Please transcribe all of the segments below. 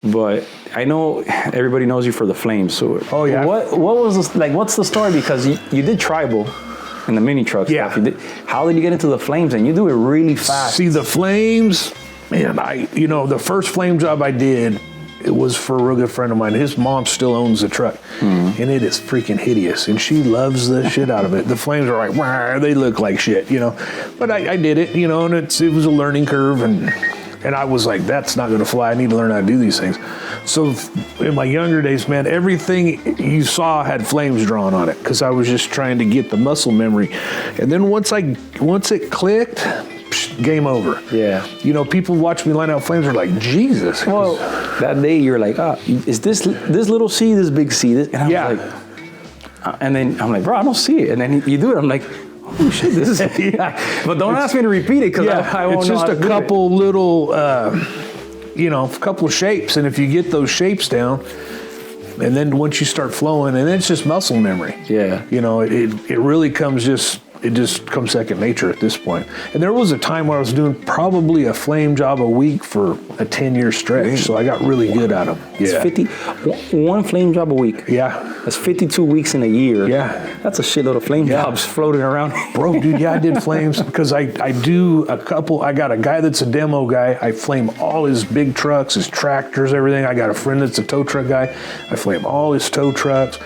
But I know everybody knows you for the flames. So Oh, yeah. What was this, like? What's the story? Because you did tribal and the mini truck Yeah. stuff. How did you get into the flames? And you do it really fast. See, the flames, man, the first flame job I did, it was for a real good friend of mine. His mom still owns the truck, and it is freaking hideous, and she loves the shit out of it. The flames are like, wah, they look like shit, But I did it, and it was a learning curve, and I was like, that's not going to fly. I need to learn how to do these things. So in my younger days, man, everything you saw had flames drawn on it because I was just trying to get the muscle memory. And then once it clicked, game over. Yeah. People watch me line out flames are like, Jesus. Well, that day you're like, is this little C, this big C? And I was like, and then I'm like, bro, I don't see it. And then you do it. I'm like, oh shit, this is. But don't ask me to repeat it because I won't know how to do it. It's just a couple little, couple of shapes. And if you get those shapes down, and then once you start flowing, and it's just muscle memory. Yeah. It really comes it just comes second nature at this point. And there was a time where I was doing probably a flame job a week for a 10-year stretch. So I got really good at them. Yeah. It's one flame job a week. Yeah. That's 52 weeks in a year. Yeah. That's a shitload of flame jobs floating around. Bro, dude, I did flames because I do a couple. I got a guy that's a demo guy. I flame all his big trucks, his tractors, everything. I got a friend that's a tow truck guy. I flame all his tow trucks.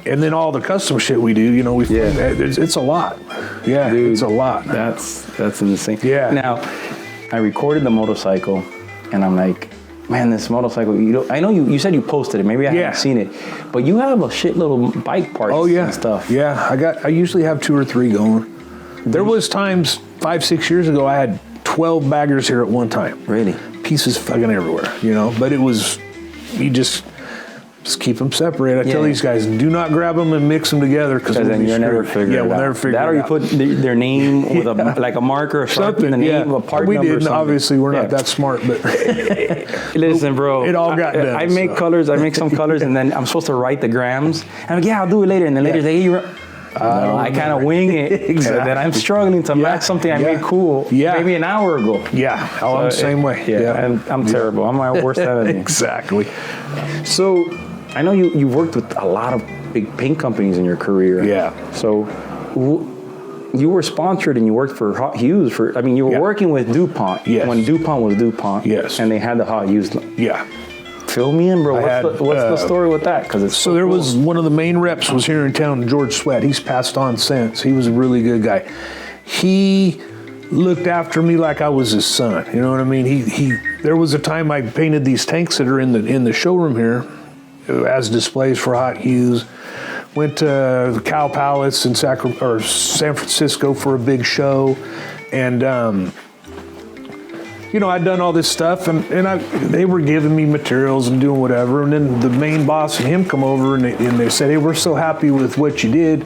And then all the custom shit we do, it's a lot. Yeah, dude, it's a lot. That's insane. Yeah. Now, I recorded the motorcycle, and I'm like, man, this motorcycle. I know you said you posted it. Maybe I haven't seen it, but you have a shitload of bike parts. And stuff. Yeah, I usually have 2 or 3 going. There was times 5-6 years ago I had 12 baggers here at one time. Really? Pieces fucking everywhere, But it was, you just keep them separate. I tell these guys, do not grab them and mix them together because then you'll never figure it out. We'll never figure that, it out. Or you put their name with a marker or something. The name of a part we number. Didn't. Obviously, we're not that smart, but listen, bro. It all got done. I make colors. I make some colors, and then I'm supposed to write the grams. And I'm like, I'll do it later. And then later, hey, I kind of wing it. Exactly. And then I'm struggling to match something I made cool. Maybe an hour ago. Yeah. I'm the same way. And I'm terrible. I'm my worst enemy. Exactly. So, I know you've worked with a lot of big paint companies in your career. Yeah. So you were sponsored and you worked for Hot Hues you were working with DuPont. Yes. When DuPont was DuPont. Yes. And they had the Hot Hues. Yeah. Fill me in, bro. What's the story with that? Because it's so there cool. was one of the main reps was here in town, George Sweat. He's passed on since. He was a really good guy. He looked after me like I was his son. You know what I mean? He there was a time I painted these tanks that are in the showroom here as displays for Hot Hues. Went to the Cow Palace in San Francisco for a big show, and I'd done all this stuff, and they were giving me materials and doing whatever, and then the main boss and him come over, and they said, hey, we're so happy with what you did.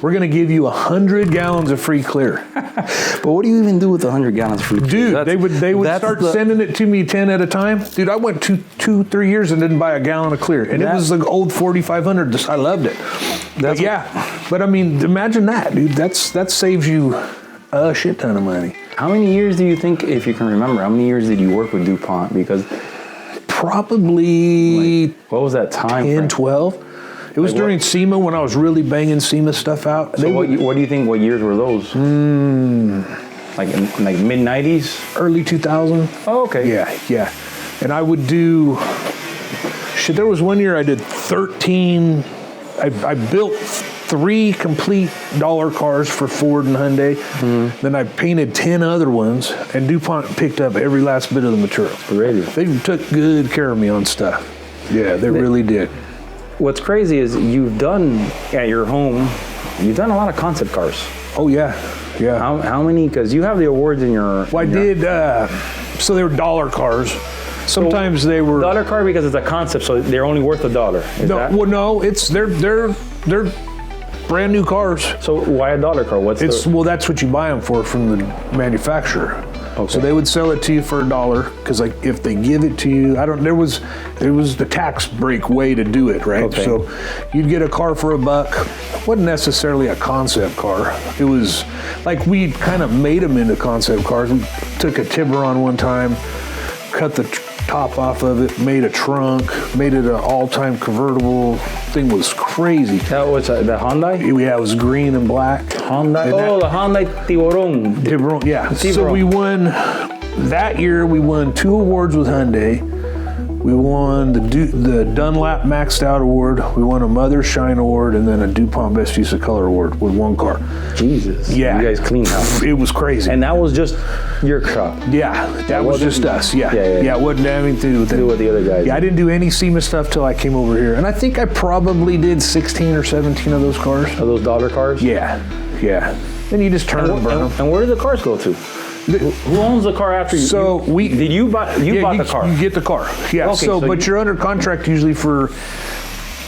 We're going to give you 100 gallons of free clear. But what do you even do with 100 gallons of free clear? Dude, they would start sending it to me 10 at a time. Dude, I went 2-3 years and didn't buy a gallon of clear. And it was the old 4500. I loved it. But I mean, imagine that, dude. That saves you a shit ton of money. How many years do you think, if you can remember, how many years did you work with DuPont? Because probably what was that time 10, frame? 12. It was during SEMA when I was really banging SEMA stuff out. So what do you think, what years were those? Like mid 90s? Early 2000. Oh, okay. Yeah. And I would do, there was one year I did 13, I built 3 complete dollar cars for Ford and Hyundai. Then I painted 10 other ones, and DuPont picked up every last bit of the material. Really? They took good care of me on stuff. Yeah, they really did. What's crazy is you've done, at your home, you've done a lot of concept cars. Oh, yeah. How many? Because you have the awards in your... Well, I did, so they were dollar cars. Sometimes they were... Dollar car because it's a concept, so they're only worth $1. Well, no, they're brand new cars. So why a dollar car? Well, that's what you buy them for from the manufacturer. Okay. So they would sell it to you for $1 because, like, if they give it to you, there was the tax break way to do it, right? Okay. So you'd get a car for $1. It wasn't necessarily a concept car. It was like we kind of made them into concept cars. We took a Tiburon one time, cut the top off of it, made a trunk, made it an all-time convertible. Thing was crazy. That was the Hyundai? Yeah, it was green and black. Hyundai. Oh, the Hyundai Tiburon. Tiburon, yeah. Tiburon. So we won, that year we won 2 awards with Hyundai. We won the Dunlap Maxed Out Award. We won a Mother Shine Award and then a DuPont Best Use of Color Award with 1 car. Jesus. Yeah. You guys clean house. It was crazy. And that was just your shop? Yeah, that was just us. Yeah. It wasn't having to do with the other guys. Yeah, I didn't do any SEMA stuff till I came over here. And I think I probably did 16 or 17 of those cars. Are those dollar cars? Yeah. Then you just turn them and burn them. And where did the cars go to? Who owns the car after you? So did you buy? You bought the car. You get the car. Yeah. Okay, but you're under contract usually for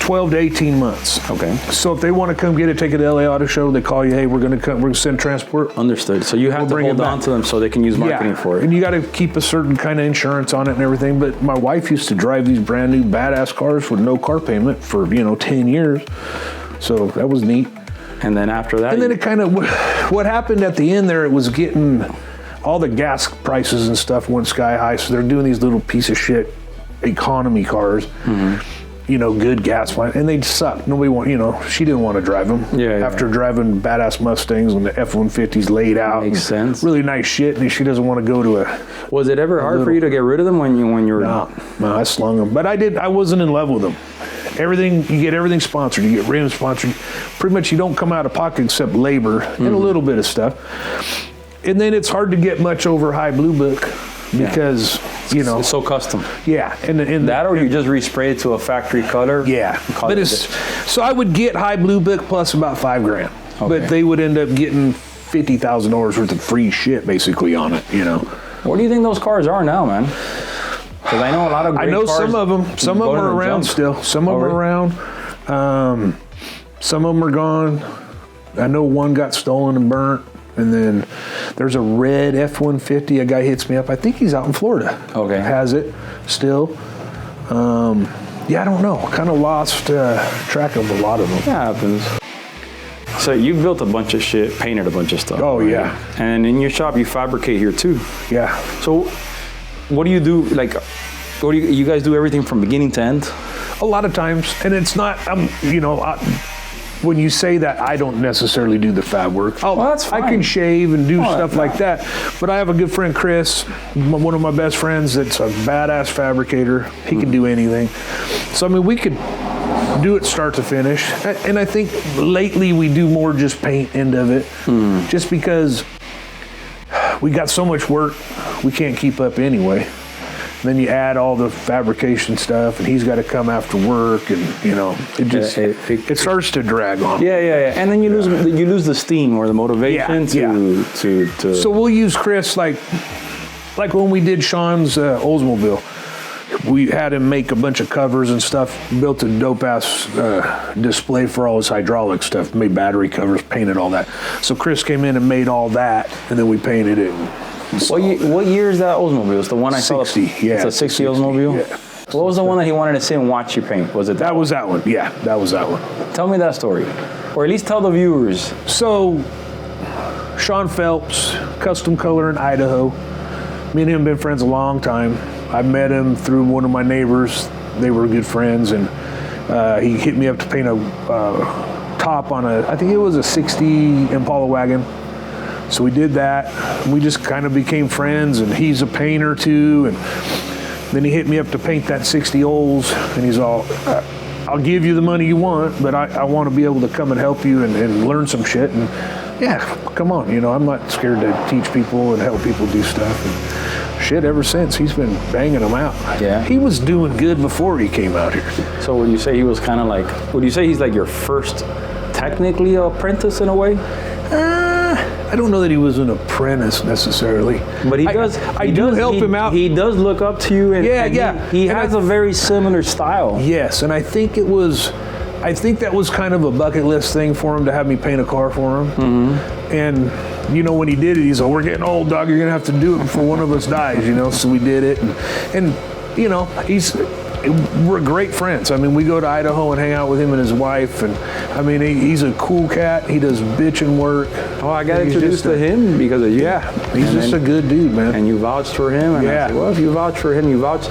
12 to 18 months. Okay. So if they want to come get it, take it to LA Auto Show, they call you. Hey, we're going to send transport. Understood. So you have to hold on to them so they can use marketing for it. And you got to keep a certain kind of insurance on it and everything. But my wife used to drive these brand new badass cars with no car payment for 10 years. So that was neat. And then after that, and then it kind of what happened at the end there. It was getting. All the gas prices and stuff went sky high, so they're doing these little piece of shit economy cars, good gas line, and they suck. Nobody she didn't want to drive them. After driving badass Mustangs and the F-150s laid out. Makes sense. Really nice shit, and she doesn't want to go to a. Was it ever hard for you to get rid of them when you were? No, I slung them, but I wasn't in love with them. You get everything sponsored. You get rims sponsored. Pretty much you don't come out of pocket except labor and a little bit of stuff. And then it's hard to get much over High Blue Book because, it's so custom. Yeah. And that or you just respray it to a factory color. Yeah. But so I would get High Blue Book plus about $5,000. Okay. But they would end up getting $50,000 worth of free shit basically on it, What do you think those cars are now, man? Because I know a lot of great cars. Some of them. Some of them are around still. Some of them are around. Some of them are gone. I know one got stolen and burnt. And then there's a red F-150. A guy hits me up. I think he's out in Florida. Okay. Has it still. I don't know. Kind of lost track of a lot of them. It happens. So you built a bunch of shit, painted a bunch of stuff. Oh, right? yeah. And in your shop, you fabricate here too. Yeah. So what do you do? You guys do everything from beginning to end? A lot of times. And it's not, when you say that, I don't necessarily do the fab work. That's fine. I can shave and do stuff like that. But I have a good friend, Chris, one of my best friends that's a badass fabricator. He can do anything. So, we could do it start to finish. And I think lately we do more just paint end of it. Just because we got so much work, we can't keep up anyway. Then you add all the fabrication stuff, and he's got to come after work, and it starts to drag on. Yeah. And then you lose the steam or the motivation to. So we'll use Chris like when we did Sean's Oldsmobile. We had him make a bunch of covers and stuff. Built a dope ass display for all his hydraulic stuff. Made battery covers, painted all that. So Chris came in and made all that, and then we painted it. What year is that Oldsmobile? It's the one I saw. 60, yeah. It's a 60 Oldsmobile? Yeah. What was the one that he wanted to sit and watch you paint? Was it that? That was that one. Yeah, that was that one. Tell me that story. Or at least tell the viewers. So, Sean Phelps, custom color in Idaho. Me and him have been friends a long time. I met him through one of my neighbors. They were good friends, and he hit me up to paint a top on I think it was a 60 Impala wagon. So we did that. We just kind of became friends, and he's a painter too. And then he hit me up to paint that 60 Olds, and he's all, I'll give you the money you want, but I want to be able to come and help you and learn some shit. And yeah, come on, I'm not scared to teach people and help people do stuff. And shit, ever since, he's been banging them out. Yeah. He was doing good before he came out here. So would you say he was kind of like, would you say he's like your first technically apprentice in a way? I don't know that he was an apprentice necessarily. But he does. I do help him out. He does look up to you. And he has a very similar style. Yes, and I think that was kind of a bucket list thing for him to have me paint a car for him. Mm-hmm. And when he did it, he's like, "We're getting old, dog. You're gonna have to do it before one of us dies." So we did it, and he's we're great friends. I mean, we go to Idaho and hang out with him and his wife, and I mean, he's a cool cat. He does bitchin' work. Oh, I got introduced to him because of you. Yeah, he's just a good dude, man. And you vouched for him, and I said, well, if you vouch for him, you vouch.